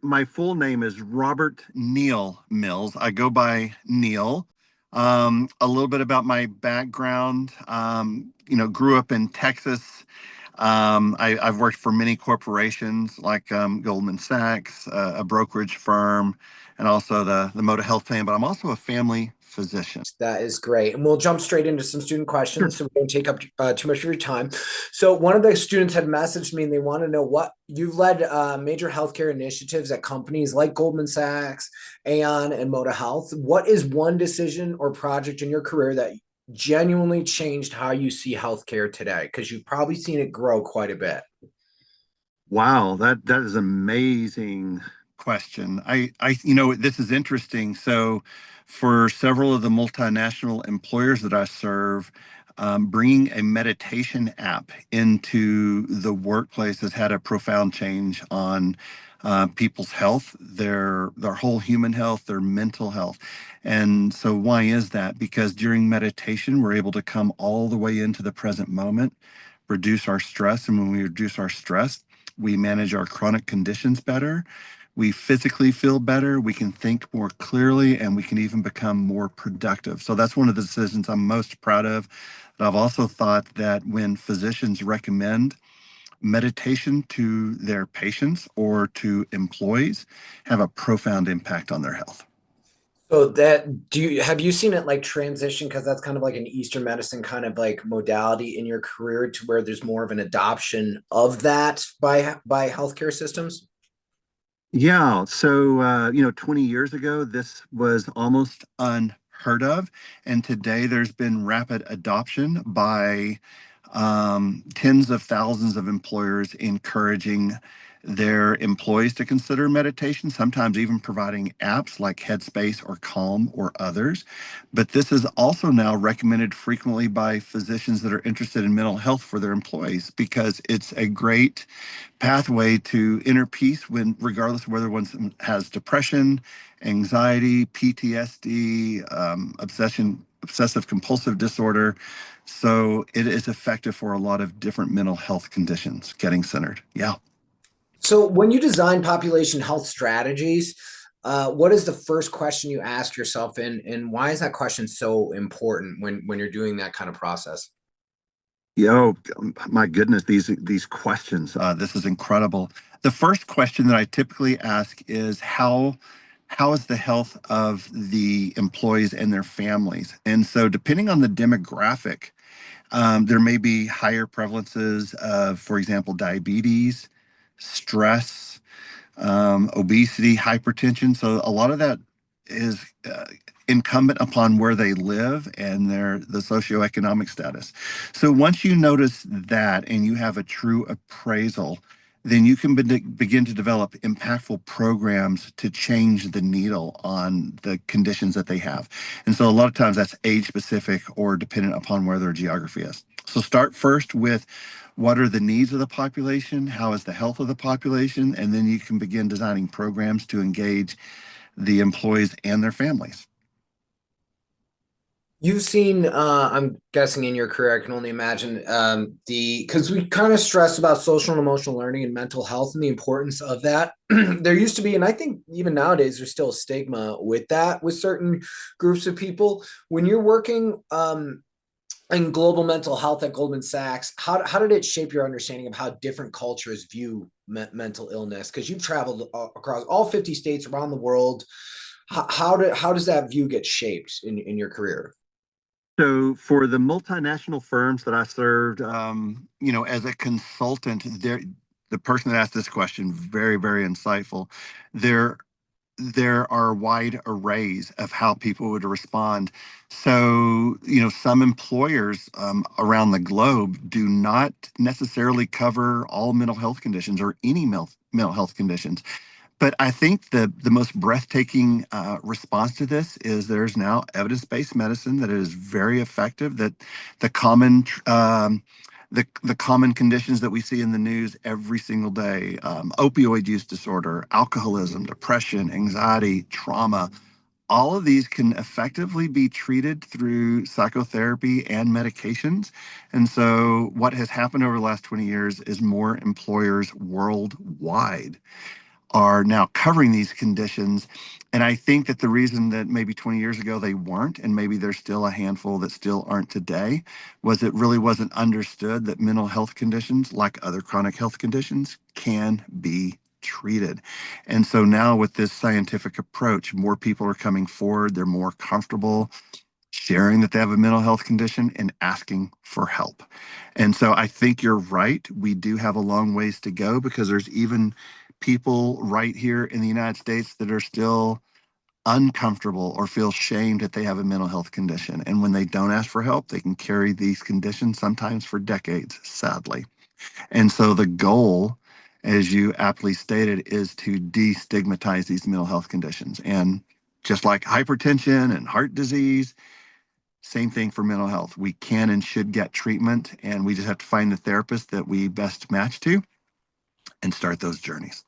my full name is Robert Neal Mills. I go by Neal. A little bit about my background. Grew up in Texas. I've worked for many corporations like Goldman Sachs, a brokerage firm, and also the Moda Health plan. But I'm also a family physician. That is great. And we'll jump straight into some student questions. Sure. So we don't take up too much of your time. So one of the students had messaged me and they want to know what you've led major healthcare initiatives at companies like Goldman Sachs, Aon, and Moda Health. What is one decision or project in your career that genuinely changed how you see healthcare today? Because you've probably seen it grow quite a bit. Wow, that is an amazing question. This is interesting. So for several of the multinational employers that I serve, bringing a meditation app into the workplace has had a profound change on people's health, their whole human health, their mental health. And so why is that? Because during meditation, we're able to come all the way into the present moment, reduce our stress. And when we reduce our stress, we manage our chronic conditions better. We physically feel better. We can think more clearly, and we can even become more productive. So that's one of the decisions I'm most proud of. But I've also thought that when physicians recommend meditation to their patients or to employees, have a profound impact on their health. So have you seen it like transition? Because that's kind of like an Eastern medicine kind of like modality in your career to where there's more of an adoption of that by healthcare systems? Yeah. So, 20 years ago, this was almost unheard of. And today there's been rapid adoption by tens of thousands of employers encouraging their employees to consider meditation, sometimes even providing apps like Headspace or Calm or others. But this is also now recommended frequently by physicians that are interested in mental health for their employees because it's a great pathway to inner peace when, regardless of whether one has depression, anxiety, PTSD, obsessive compulsive disorder. So it is effective for a lot of different mental health conditions, getting centered. Yeah. So when you design population health strategies, what is the first question you ask yourself, and why is that question so important when you're doing that kind of process? Yo, my goodness, these questions. This is incredible. The first question that I typically ask is how is the health of the employees and their families? And so depending on the demographic, there may be higher prevalences of, for example, diabetes, stress, obesity, hypertension. So a lot of that is incumbent upon where they live and the socioeconomic status. So once you notice that and you have a true appraisal, then you can begin to develop impactful programs to change the needle on the conditions that they have. And so a lot of times that's age specific or dependent upon where their geography is. So start first with what are the needs of the population? How is the health of the population? And then you can begin designing programs to engage the employees and their families. You've seen, I'm guessing in your career, I can only imagine because we kind of stress about social and emotional learning and mental health and the importance of that. There used to be, and I think even nowadays, there's still a stigma with that with certain groups of people. When you're working in global mental health at Goldman Sachs, how did it shape your understanding of how different cultures view mental illness? Because you've traveled across all 50 states around the world. How does that view get shaped in your career? So for the multinational firms that I served, as a consultant, the person that asked this question, very, very insightful. There are wide arrays of how people would respond. So, some employers around the globe do not necessarily cover all mental health conditions or any mental health conditions. But I think the most breathtaking response to this is there's now evidence-based medicine that is very effective, that the common the common conditions that we see in the news every single day, opioid use disorder, alcoholism, depression, anxiety, trauma, all of these can effectively be treated through psychotherapy and medications. And so what has happened over the last 20 years is more employers worldwide are now covering these conditions. And I think that the reason that maybe 20 years ago they weren't, and maybe there's still a handful that still aren't today, was it really wasn't understood that mental health conditions, like other chronic health conditions, can be treated. And so now with this scientific approach, more people are coming forward. They're more comfortable sharing that they have a mental health condition and asking for help. And so I think you're right. We do have a long ways to go because there's even people right here in the United States that are still uncomfortable or feel shamed that they have a mental health condition. And when they don't ask for help, they can carry these conditions sometimes for decades, sadly. And so the goal, as you aptly stated, is to destigmatize these mental health conditions. And just like hypertension and heart disease, same thing for mental health. We can and should get treatment, and we just have to find the therapist that we best match to and start those journeys.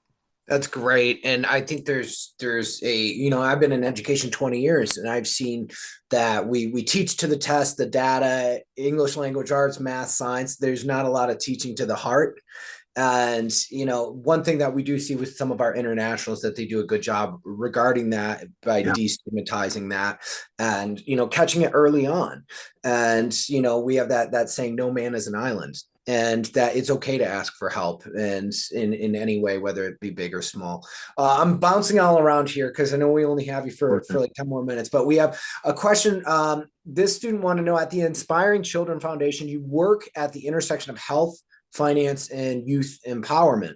That's great. And I think there's a, I've been in education 20 years and I've seen that we teach to the test, the data, English language arts, math, science. There's not a lot of teaching to the heart. And, one thing that we do see with some of our internationals that they do a good job regarding that by Yeah. destigmatizing that and, catching it early on. And, we have that saying, no man is an island, and that it's okay to ask for help and in any way, whether it be big or small. I'm bouncing all around here because I know we only have you for like 10 more minutes, but we have a question. This student wanted to know, at the Inspiring Children Foundation, you work at the intersection of health, finance, and youth empowerment.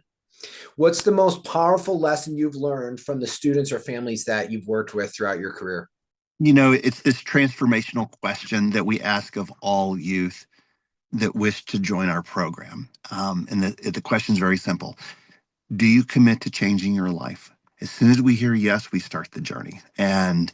What's the most powerful lesson you've learned from the students or families that you've worked with throughout your career? It's this transformational question that we ask of all youth that wish to join our program. And the question is very simple. Do you commit to changing your life? As soon as we hear yes, we start the journey. And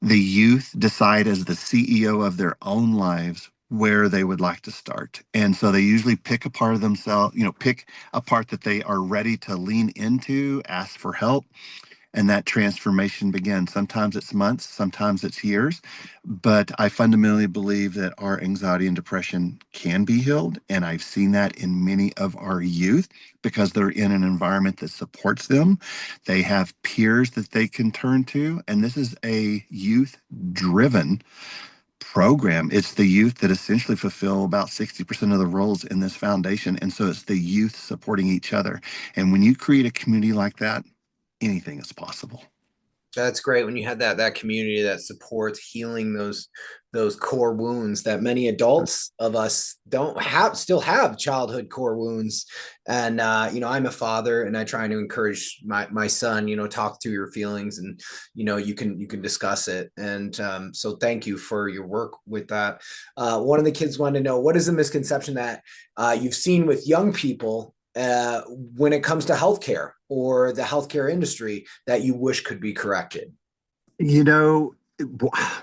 the youth decide as the CEO of their own lives where they would like to start. And so they usually pick a part of themselves, pick a part that they are ready to lean into, ask for help, and that transformation begins. Sometimes it's months, sometimes it's years, but I fundamentally believe that our anxiety and depression can be healed. And I've seen that in many of our youth because they're in an environment that supports them. They have peers that they can turn to. And this is a youth driven program. It's the youth that essentially fulfill about 60% of the roles in this foundation. And so it's the youth supporting each other. And when you create a community like that, anything is possible. That's great when you have that community that supports healing those core wounds that many adults of us don't have, still have childhood core wounds. And I'm a father and I try to encourage my son, talk through your feelings and you can discuss it. And so thank you for your work with that. One of the kids wanted to know, what is the misconception that you've seen with young people when it comes to healthcare or the healthcare industry that you wish could be corrected? You know,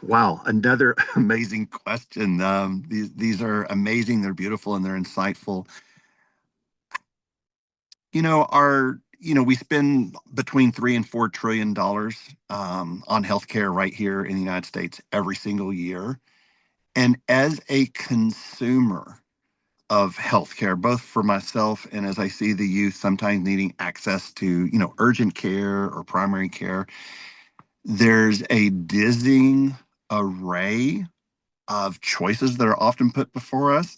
wow, another amazing question. These are amazing. They're beautiful and they're insightful. We spend between $3 and $4 trillion on healthcare right here in the United States every single year. And as a consumer of healthcare, both for myself and as I see the youth sometimes needing access to, urgent care or primary care, there's a dizzying array of choices that are often put before us.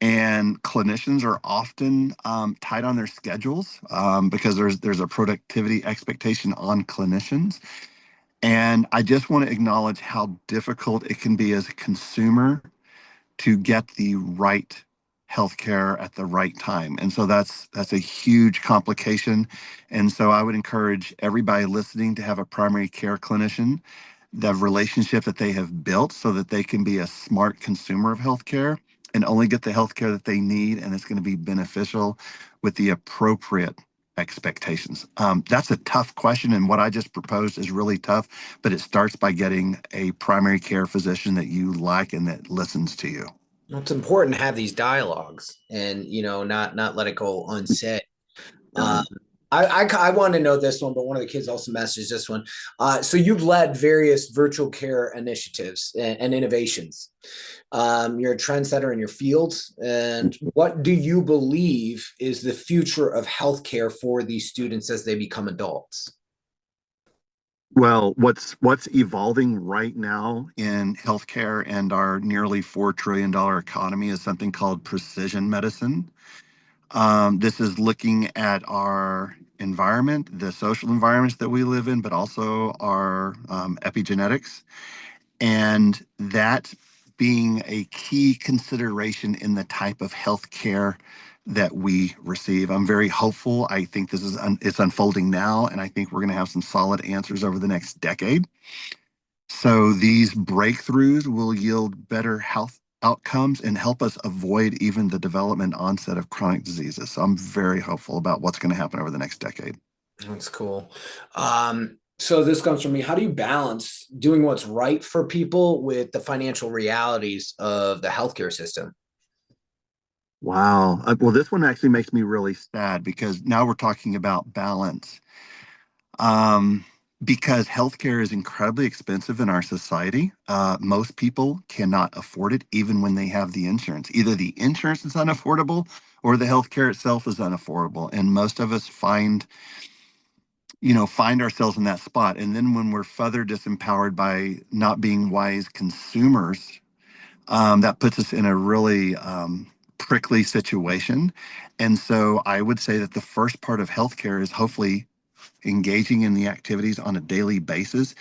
And clinicians are often tight on their schedules because there's a productivity expectation on clinicians. And I just want to acknowledge how difficult it can be as a consumer to get the right healthcare at the right time. And so that's a huge complication. And so I would encourage everybody listening to have a primary care clinician, the relationship that they have built so that they can be a smart consumer of healthcare and only get the healthcare that they need and it's going to be beneficial with the appropriate expectations. That's a tough question, and what I just proposed is really tough, but it starts by getting a primary care physician that you like and that listens to you. Well, it's important to have these dialogues and not let it go unsaid. Um, Done. I want to know this one, but one of the kids also messaged this one. So you've led various virtual care initiatives and innovations. You're a trendsetter in your field. And what do you believe is the future of healthcare for these students as they become adults? Well, what's evolving right now in healthcare and our nearly $4 trillion economy is something called precision medicine. This is looking at our environment, the social environments that we live in, but also our epigenetics, and that being a key consideration in the type of healthcare that we receive. I'm very hopeful. I think this is it's unfolding now, and I think we're going to have some solid answers over the next decade. So these breakthroughs will yield better health outcomes and help us avoid even the development onset of chronic diseases. So I'm very hopeful about what's going to happen over the next decade. That's cool. So this comes from me. How do you balance doing what's right for people with the financial realities of the healthcare system? Wow. Well, this one actually makes me really sad because now we're talking about balance. Um, because healthcare is incredibly expensive in our society. Most people cannot afford it, even when they have the insurance. Either the insurance is unaffordable or the healthcare itself is unaffordable. And most of us find ourselves in that spot. And then when we're further disempowered by not being wise consumers, that puts us in a really prickly situation. And so I would say that the first part of healthcare is hopefully engaging in the activities on a daily basis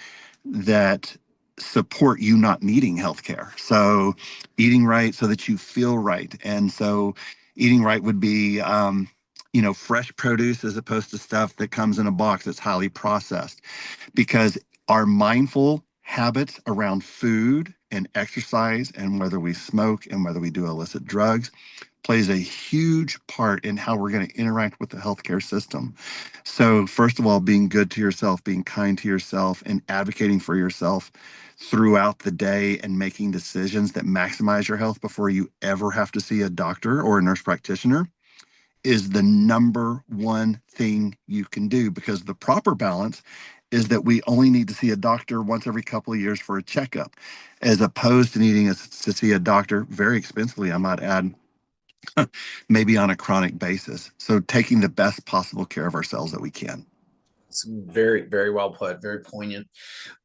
that support you not needing healthcare. So eating right so that you feel right. And so eating right would be, fresh produce as opposed to stuff that comes in a box that's highly processed, because our mindful habits around food and exercise and whether we smoke and whether we do illicit drugs plays a huge part in how we're going to interact with the healthcare system. So, first of all, being good to yourself, being kind to yourself, and advocating for yourself throughout the day and making decisions that maximize your health before you ever have to see a doctor or a nurse practitioner is the number one thing you can do, because the proper balance is that we only need to see a doctor once every couple of years for a checkup, as opposed to needing to see a doctor very expensively, I might add, maybe on a chronic basis. So taking the best possible care of ourselves that we can. It's very, very well put, very poignant.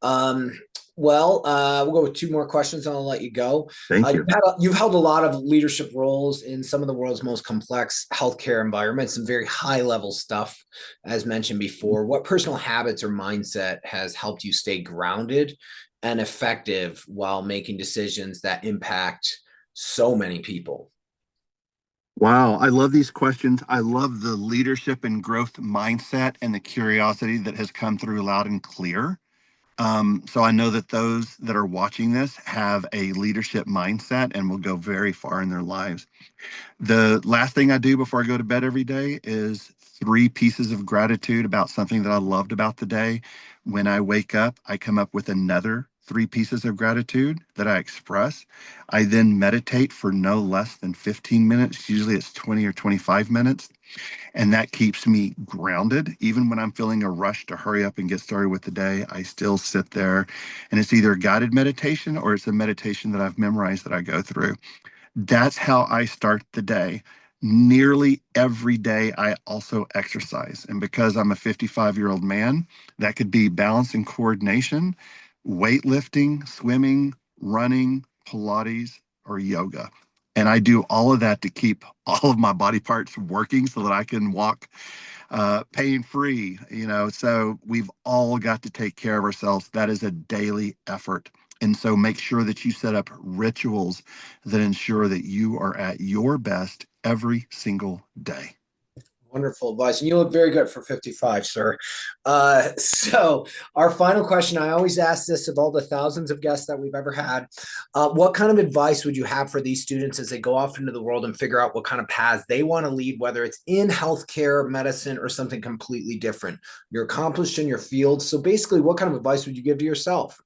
Um, we'll go with two more questions and I'll let you go. Thank you. You've held a lot of leadership roles in some of the world's most complex healthcare environments and very high level stuff, as mentioned before. What personal habits or mindset has helped you stay grounded and effective while making decisions that impact so many people? Wow, I love these questions. I love the leadership and growth mindset and the curiosity that has come through loud and clear. So I know that those that are watching this have a leadership mindset and will go very far in their lives. The last thing I do before I go to bed every day is three pieces of gratitude about something that I loved about the day. When I wake up, I come up with another three pieces of gratitude that I express. I then meditate for no less than 15 minutes. Usually it's 20 or 25 minutes. And that keeps me grounded. Even when I'm feeling a rush to hurry up and get started with the day, I still sit there. And it's either a guided meditation or it's a meditation that I've memorized that I go through. That's how I start the day. Nearly every day, I also exercise. And because I'm a 55-year-old man, that could be balance and coordination, weightlifting, swimming, running, Pilates, or yoga. And I do all of that to keep all of my body parts working so that I can walk pain free. So we've all got to take care of ourselves. That is a daily effort. And so make sure that you set up rituals that ensure that you are at your best every single day. Wonderful advice. And you look very good for 55, sir. So our final question, I always ask this of all the thousands of guests that we've ever had. What kind of advice would you have for these students as they go off into the world and figure out what kind of paths they want to lead, whether it's in healthcare, medicine, or something completely different? You're accomplished in your field. So basically, what kind of advice would you give to yourself?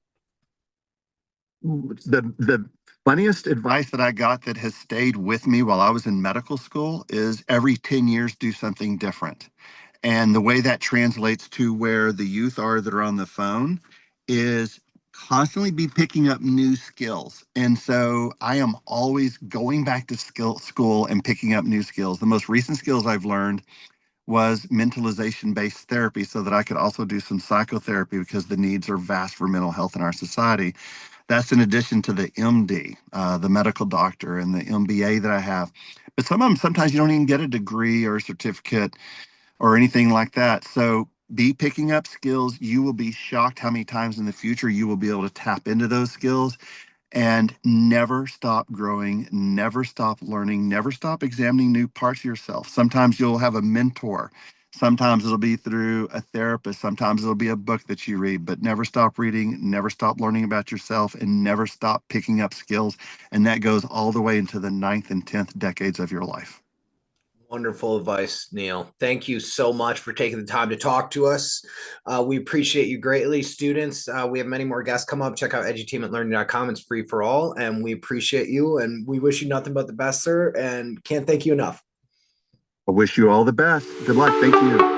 The funniest advice that I got that has stayed with me while I was in medical school is every 10 years do something different. And the way that translates to where the youth are that are on the phone is constantly be picking up new skills. And so I am always going back to school and picking up new skills. The most recent skills I've learned was mentalization based therapy so that I could also do some psychotherapy because the needs are vast for mental health in our society. That's in addition to the MD, the medical doctor, and the MBA that I have. But some of them, sometimes you don't even get a degree or a certificate or anything like that. So be picking up skills. You will be shocked how many times in the future you will be able to tap into those skills, and never stop growing, never stop learning, never stop examining new parts of yourself. Sometimes you'll have a mentor. Sometimes it'll be through a therapist. Sometimes it'll be a book that you read, but never stop reading, never stop learning about yourself, and never stop picking up skills. And that goes all the way into the ninth and 10th decades of your life. Wonderful advice, Neal. Thank you so much for taking the time to talk to us. We appreciate you greatly, students. We have many more guests come up. Check out edutainmentlearning.com. It's free for all, and we appreciate you, and we wish you nothing but the best, sir, and can't thank you enough. I wish you all the best. Good luck. Thank you.